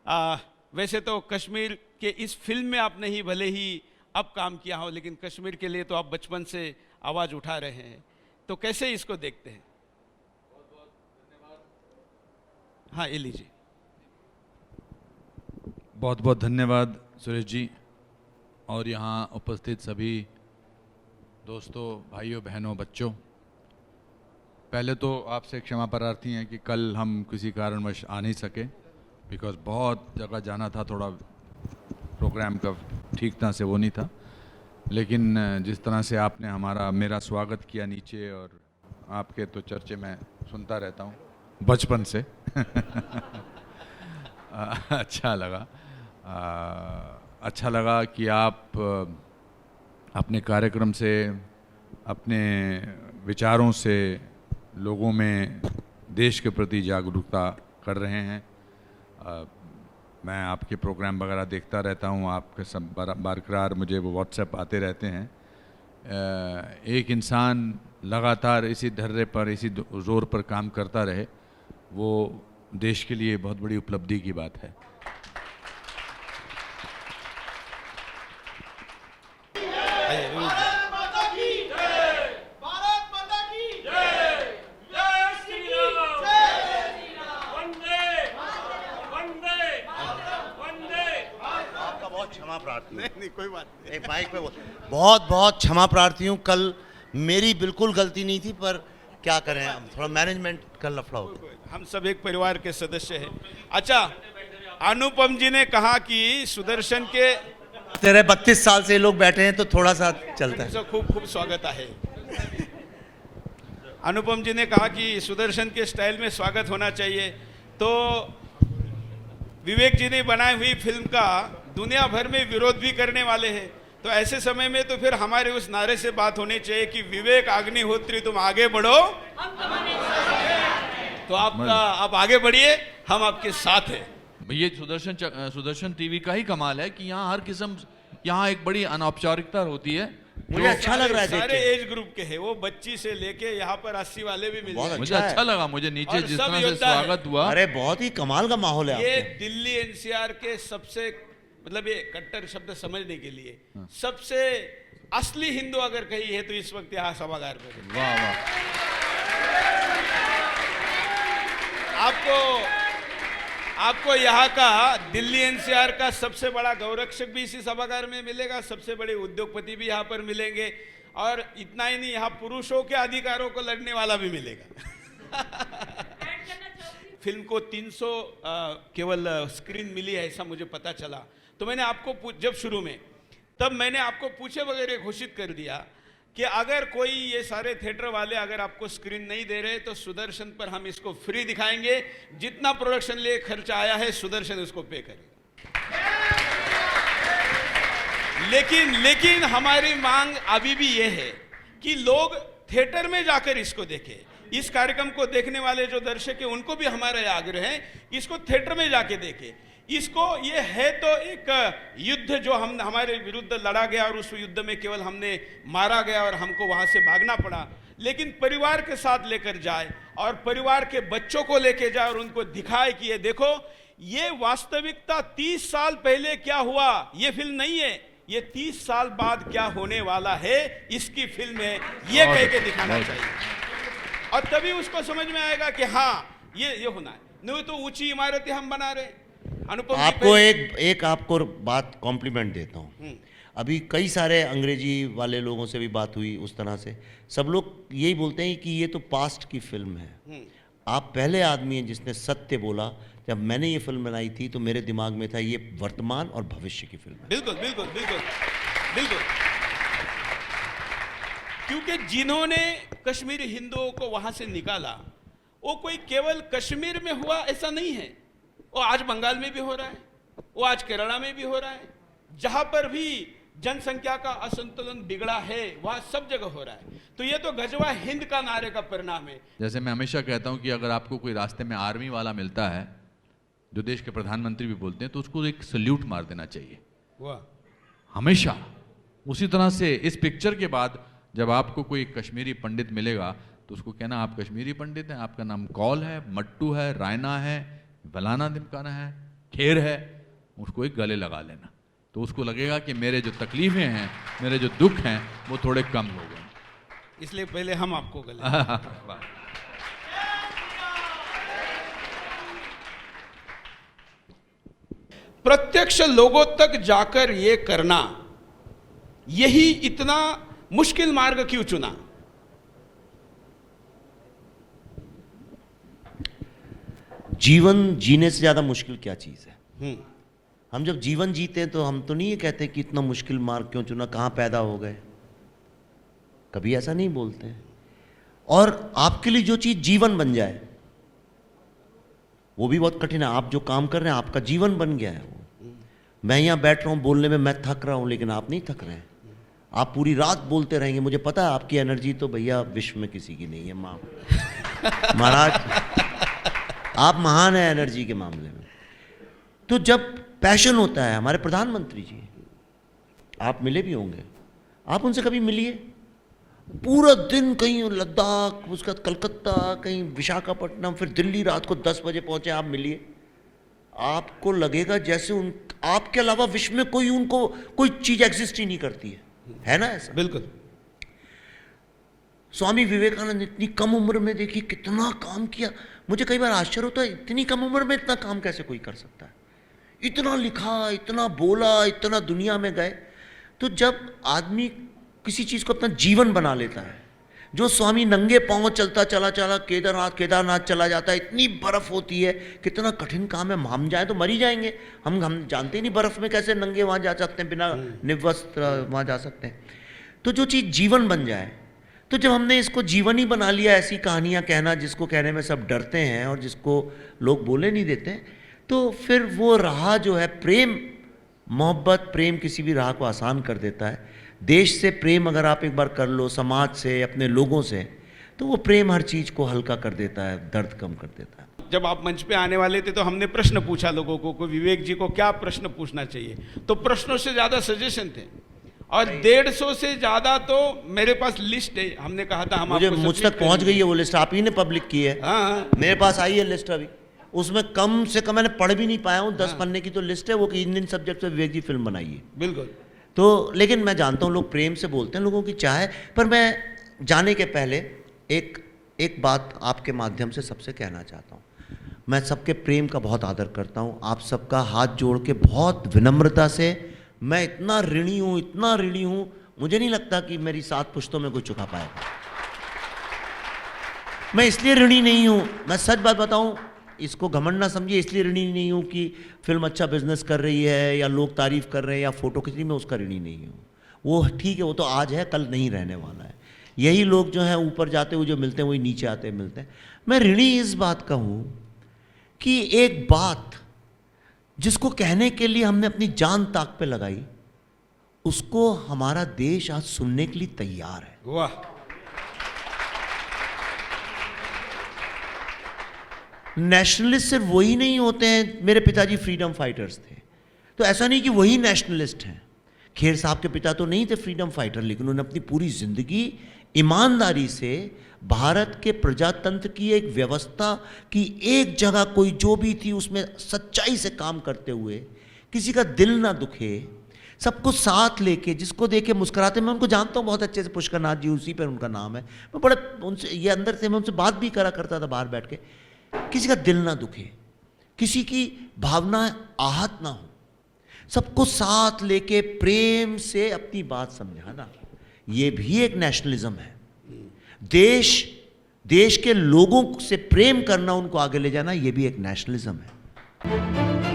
वैसे तो कश्मीर के इस फिल्म में आपने ही भले ही अब काम किया हो, लेकिन कश्मीर के लिए तो आप बचपन से आवाज़ उठा रहे हैं, तो कैसे इसको देखते हैं? हाँ, ये लीजिए। बहुत बहुत धन्यवाद सुरेश जी, और यहाँ उपस्थित सभी दोस्तों, भाइयों, बहनों, बच्चों। पहले तो आपसे क्षमा प्रार्थी हैं कि कल हम किसी कारणवश आ नहीं सके, बिकॉज़ बहुत जगह जाना था, थोड़ा प्रोग्राम का ठीक तरह से वो नहीं था। लेकिन जिस तरह से आपने मेरा स्वागत किया नीचे, और आपके तो चर्चे मैं सुनता रहता हूँ बचपन से अच्छा लगा कि आप अपने कार्यक्रम से, अपने विचारों से लोगों में देश के प्रति जागरूकता कर रहे हैं। मैं आपके प्रोग्राम वगैरह देखता रहता हूँ, आपके सब बरकरार मुझे वो व्हाट्सएप आते रहते हैं। एक इंसान लगातार इसी धर्रे पर, इसी जोर पर काम करता रहे, वो देश के लिए बहुत बड़ी उपलब्धि की बात है। नहीं, कोई बात नहीं। माइक पे बहुत बहुत क्षमा प्रार्थी हूँ। कल मेरी बिल्कुल गलती नहीं थी, पर क्या करें, हम थोड़ा मैनेजमेंट का लफड़ा होता है। हम सब एक परिवार के सदस्य हैं। अच्छा, अनुपम जी ने कहा कि सुदर्शन के तेरे 32 साल से लोग बैठे हैं तो थोड़ा सा चलता है। खूब खूब स्वागत है। अनुपम जी ने कहा कि सुदर्शन के स्टाइल में स्वागत होना चाहिए, तो विवेक जी ने बनाई हुई फिल्म का दुनिया भर में विरोध भी करने वाले हैं, तो ऐसे समय में तो फिर हमारे उस नारे से बात होनी चाहिए कि विवेक अग्निहोत्री तुम आगे बढ़ो, तो आप आगे बढ़िए, हम आपके साथ हैं। ये सुदर्शन टीवी का ही कमाल है कि यहाँ हर किस्म, यहाँ एक बड़ी अनौपचारिकता होती है। मुझे अच्छा लग रहा है, सारे एज ग्रुप के हैं, वो बच्ची से लेके यहाँ पर 80 वाले भी मिल जाए। मुझे अच्छा लगा, मुझे नीचे जिस तरह से स्वागत हुआ, अरे बहुत ही कमाल का माहौल है। ये दिल्ली एनसीआर के सबसे, मतलब ये कट्टर शब्द समझने के लिए सबसे असली हिंदू अगर कही है तो इस वक्त यहाँ सभागार में। वाह वाह। आपको यहाँ का दिल्ली एनसीआर का सबसे बड़ा गौरक्षक भी इसी सभागार में मिलेगा, सबसे बड़े उद्योगपति भी यहाँ पर मिलेंगे, और इतना ही नहीं, यहाँ पुरुषों के अधिकारों को लड़ने वाला भी मिलेगा। फिल्म को 300 केवल स्क्रीन मिली है, ऐसा मुझे पता चला, तो मैंने आपको जब शुरू में, तब मैंने आपको पूछे वगैरह घोषित कर दिया कि अगर कोई ये सारे थिएटर वाले अगर आपको स्क्रीन नहीं दे रहे तो सुदर्शन पर हम इसको फ्री दिखाएंगे, जितना प्रोडक्शन लिए खर्चा आया है सुदर्शन उसको पे करेगा। लेकिन हमारी मांग अभी भी ये है कि लोग थिएटर में जाकर इसको देखें। इस कार्यक्रम को देखने वाले जो दर्शक हैं उनको भी हमारा यह आग्रह है कि इसको थिएटर में जाके देखें। इसको, ये है तो एक युद्ध जो हमारे विरुद्ध लड़ा गया और उस युद्ध में केवल हमने मारा गया और हमको वहां से भागना पड़ा, लेकिन परिवार के साथ लेकर जाए और परिवार के बच्चों को लेकर जाए और उनको दिखाए कि ये देखो, ये वास्तविकता 30 साल पहले क्या हुआ, ये फिल्म नहीं है, ये 30 साल बाद क्या होने वाला है इसकी फिल्म है, ये कह के दिखाना चाहिए, और तभी उसको समझ में आएगा कि हाँ ये होना है। नहीं तो ऊंची इमारतें हम बना रहे हैं। अनुपम, आपको एक आपको बात कॉम्प्लीमेंट देता हूँ। अभी कई सारे अंग्रेजी वाले लोगों से भी बात हुई, उस तरह से सब लोग यही बोलते हैं कि ये तो पास्ट की फिल्म है। आप पहले आदमी हैं जिसने सत्य बोला। जब मैंने ये फिल्म बनाई थी तो मेरे दिमाग में था ये वर्तमान और भविष्य की फिल्म है। बिल्कुल बिल्कुल बिल्कुल बिल्कुल, क्योंकि जिन्होंने कश्मीरी हिंदुओं को वहां से निकाला वो कोई केवल कश्मीर में हुआ ऐसा नहीं है, वो आज बंगाल में भी हो रहा है, वो आज केरला में भी हो रहा है, जहां पर भी जनसंख्या का असंतुलन बिगड़ा है वहां सब जगह हो रहा है। तो ये तो गजवा हिंद का नारे का परिणाम है। जैसे मैं हमेशा कहता हूं कि अगर आपको कोई रास्ते में आर्मी वाला मिलता है, जो देश के प्रधानमंत्री भी बोलते हैं, तो उसको एक सल्यूट मार देना चाहिए, वाह, हमेशा। उसी तरह से इस पिक्चर के बाद जब आपको कोई कश्मीरी पंडित मिलेगा तो उसको कहना आप कश्मीरी पंडित हैं, आपका नाम कौल है, मट्टू है, रायना है, फलाना ढिमकाना है, खेर है, उसको एक गले लगा लेना, तो उसको लगेगा कि मेरे जो तकलीफ़ें हैं, मेरे जो दुख हैं, वो थोड़े कम हो गए। इसलिए पहले हम आपको गले वाह। प्रत्यक्ष लोगों तक जाकर ये करना, यही इतना मुश्किल मार्ग क्यों चुना? जीवन जीने से ज़्यादा मुश्किल क्या चीज़ है? हम जब जीवन जीते हैं तो हम तो नहीं ये कहते कि इतना मुश्किल मार्ग क्यों चुना, कहाँ पैदा हो गए, कभी ऐसा नहीं बोलते हैं। और आपके लिए जो चीज़ जीवन बन जाए वो भी बहुत कठिन है। आप जो काम कर रहे हैं आपका जीवन बन गया है वो। मैं यहाँ बैठ रहा हूँ बोलने में, मैं थक रहा हूँ, लेकिन आप नहीं थक रहे हैं। आप पूरी रात बोलते रहेंगे, मुझे पता है आपकी एनर्जी तो भैया विश्व में किसी की नहीं है। माँ महाराज आप महान है एनर्जी के मामले में। तो जब पैशन होता है, हमारे प्रधानमंत्री जी आप मिले भी होंगे, आप उनसे कभी मिलिए, पूरा दिन कहीं लद्दाख, उसका कलकत्ता, कहीं विशाखापट्टनम, फिर दिल्ली, रात को 10 बजे पहुंचे, आप मिलिए, आपको लगेगा जैसे उन आपके अलावा विश्व में कोई उनको कोई चीज एग्जिस्ट ही नहीं करती है ना ऐसा? बिल्कुल। स्वामी विवेकानंद इतनी कम उम्र में देखिए कितना काम किया। मुझे कई बार आश्चर्य होता है, इतनी कम उम्र में इतना काम कैसे कोई कर सकता है? इतना लिखा, इतना बोला, इतना दुनिया में गए। तो जब आदमी किसी चीज़ को अपना जीवन बना लेता है, जो स्वामी नंगे पांव चलता चला केदारनाथ चला जाता है, इतनी बर्फ़ होती है, कितना कठिन काम है। हम जाए तो मर ही जाएंगे। हम जानते ही नहीं बर्फ़ में कैसे नंगे वहाँ जा सकते हैं, बिना निवस्त्र वहाँ जा सकते हैं। तो जो चीज़ जीवन बन जाए, तो जब हमने इसको जीवन ही बना लिया, ऐसी कहानियाँ कहना जिसको कहने में सब डरते हैं और जिसको लोग बोले नहीं देते, तो फिर वो राह जो है प्रेम, मोहब्बत, प्रेम किसी भी राह को आसान कर देता है। देश से प्रेम अगर आप एक बार कर लो, समाज से, अपने लोगों से, तो वो प्रेम हर चीज़ को हल्का कर देता है, दर्द कम कर देता है। जब आप मंच पे आने वाले थे तो हमने प्रश्न पूछा लोगों को विवेक जी को क्या प्रश्न पूछना चाहिए, तो प्रश्नों से ज़्यादा सजेशन थे और 150 से ज़्यादा तो मेरे पास लिस्ट है। हमने कहा था हम मुझ तक पहुँच गई है वो लिस्ट, आप ही ने पब्लिक की है। हाँ, मेरे पास आई है लिस्ट अभी, उसमें कम से कम मैंने पढ़ भी नहीं पाया हूँ, 10 पन्ने की तो लिस्ट है वो कि इन सब्जेक्ट पे विवेक जी फिल्म बनाई है। बिल्कुल। तो लेकिन मैं जानता हूँ लोग प्रेम से बोलते हैं, लोगों की चाह है। पर मैं जाने के पहले एक बात आपके माध्यम से सबसे कहना चाहता हूँ। मैं सबके प्रेम का बहुत आदर करता हूँ, आप सबका हाथ जोड़ के बहुत विनम्रता से, मैं इतना ऋणी हूँ, मुझे नहीं लगता कि मेरी 7 पुश्तों में कोई चुका पाएगा। मैं इसलिए ऋणी नहीं हूँ, मैं सच बात बताऊँ, इसको घमंड ना समझिए, इसलिए ऋणी नहीं हूँ कि फिल्म अच्छा बिजनेस कर रही है या लोग तारीफ कर रहे हैं या फोटो खींच रही, मैं उसका ऋणी नहीं हूँ। वो ठीक है, वो तो आज है, कल नहीं रहने वाला है। यही लोग जो हैं ऊपर जाते हुए जो मिलते हैं वही नीचे आते मिलते हैं। मैं ऋणी इस बात का हूँ कि एक बात जिसको कहने के लिए हमने अपनी जान ताक पे लगाई, उसको हमारा देश आज सुनने के लिए तैयार है। वाह। नेशनलिस्ट सिर्फ वही नहीं होते हैं, मेरे पिताजी फ्रीडम फाइटर्स थे, तो ऐसा नहीं कि वही नेशनलिस्ट हैं। खेर साहब के पिता तो नहीं थे फ्रीडम फाइटर, लेकिन उन्होंने अपनी पूरी जिंदगी ईमानदारी से भारत के प्रजातंत्र की एक व्यवस्था की एक जगह कोई जो भी थी उसमें सच्चाई से काम करते हुए, किसी का दिल ना दुखे, सबको साथ लेके, जिसको देखे मुस्कुराते। मैं उनको जानता हूँ बहुत अच्छे से, पुष्कर नाथ जी उसी पर उनका नाम है। मैं बड़े उनसे ये अंदर से मैं उनसे बात भी करा करता था बाहर बैठ के। किसी का दिल ना दुखे, किसी की भावना आहत ना हो, सबको साथ लेके प्रेम से अपनी बात समझाना, ये भी एक नेशनलिज्म है। देश के लोगों से प्रेम करना, उनको आगे ले जाना, ये भी एक नेशनलिज्म है।